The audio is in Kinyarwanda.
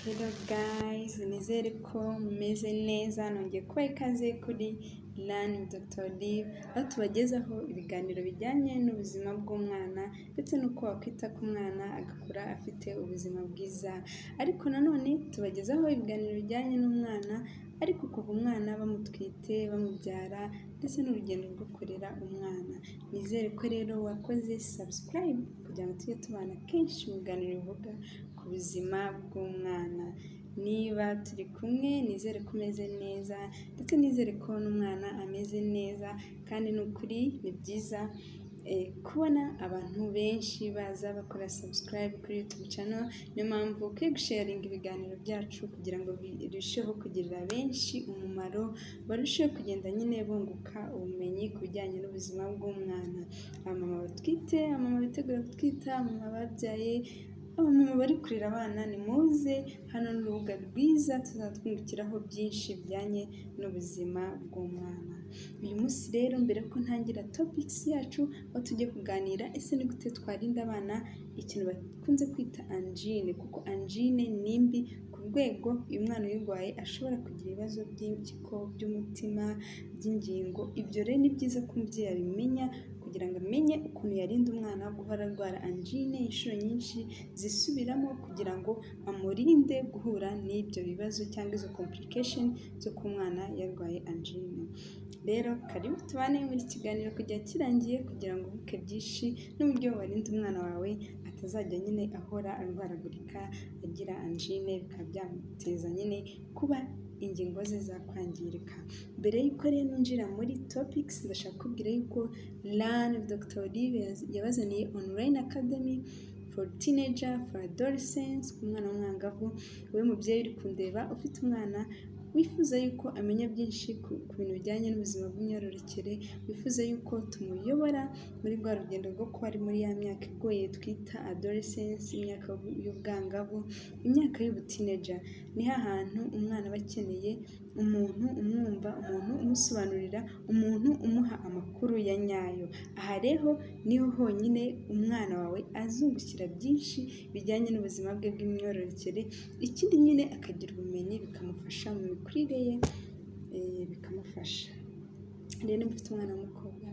Hello guys, nizere ko mumeze neza, nongeye kubaha ikaze kuri Learn with Dr. Olive, aho tubagezaho ibiganiro bijyanye n'ubuzima bw'umwana ndetse n'uko wakwita ku mwana agakura afite ubuzima bwiza. Ariko nanone tubagezaho ibiganiro bijyanye n'umwana, ariko kuva umwana bamutwite, bamubyara ndetse n'urugendo rwo kurera umwana. Nizere ko rero wakoze subscribe kugira ngo tujye tubana kenshi mu biganiro bivuga ku buzima bw'umwana. Niba turi kumwe nizere ko umeze neza ndetse nizere ko n'umwana ameze neza, kandi ni ukuri ni byiza kubona abantu benshi baza bakora subscribe kuri YouTube channel. Niyo mpamvu ukwiye gusharinga ibiganiro byacu kugira ngo birusheho kugirira benshi umumaro, barusheho kugenda nyine bunguka ubumenyi ku bijyanye n'ubuzima bw'umwana. Abamama batwite, abamama bitegura gutwita, abamama babyaye, abamama bari kurera abana, ni muze hano n'urubuga rwiza tuzatwungukiraho byinshi bijyanye n'ubuzima bw'umwana. Uyu munsi rero mbere ko ntangira topics yacu, aho tugiye kuganira ese ni gute twarinda abana ikintu bakunze kwita angine, kuko angine ni mbi ku rwego uyu mwana uyirwaye ashobora kugira ibibazo by'impyiko, by'umutima, by'ingingo. Ibyo rero ni byiza ko umubyeyi abimenya kugira ngo amenye ukuntu yarinda umwana guhora arwara angine inshuro nyinshi zisubiramo, kugira ngo amurinde guhura n'ibyo bibazo cyangwa izo complication zo ku mwana yarwaye angine. Rero karibu tubane muri kiganiro kujya kirangiye kugira ngo ubuke byinshi n'uburyo warinda umwana wawe atazajya nyine ahora arwaragurika agira angine, bikaba byamuteza nyine kuba ingingo ze zakwangirika. Mbere y'uko rero ninjira muri topics, ndashaka kubwira yuko Learn with Dr. Olive yabazaniye online academy for teenager, for adolescents, ku mwana w'umwangavu. Wowe mubyeyi uri kundeba ufite umwana wifuza yuko amenya byinshi ku bintu bijyanye n'ubuzima bw'imyororokere, wifuza yuko tumuyobora muri rwa rugendo rwo kuba ari muri ya myaka igoye twita adolescence, imyaka y'ubwangavu, imyaka y'ubutineja, ni hahantu umwana aba akeneye umuntu umwumva, umuntu umusobanurira, umuntu umuha amakuru ya nyayo. Aha rero niho honyine umwana wawe azungukira byinshi bijyanye n'ubuzima bwe bw'imyororokere, ikindi nyine akagira ubumenyi bikamufasha mu mikurire ye, bikamufasha. Rero niba ufite umwana w'umukobwa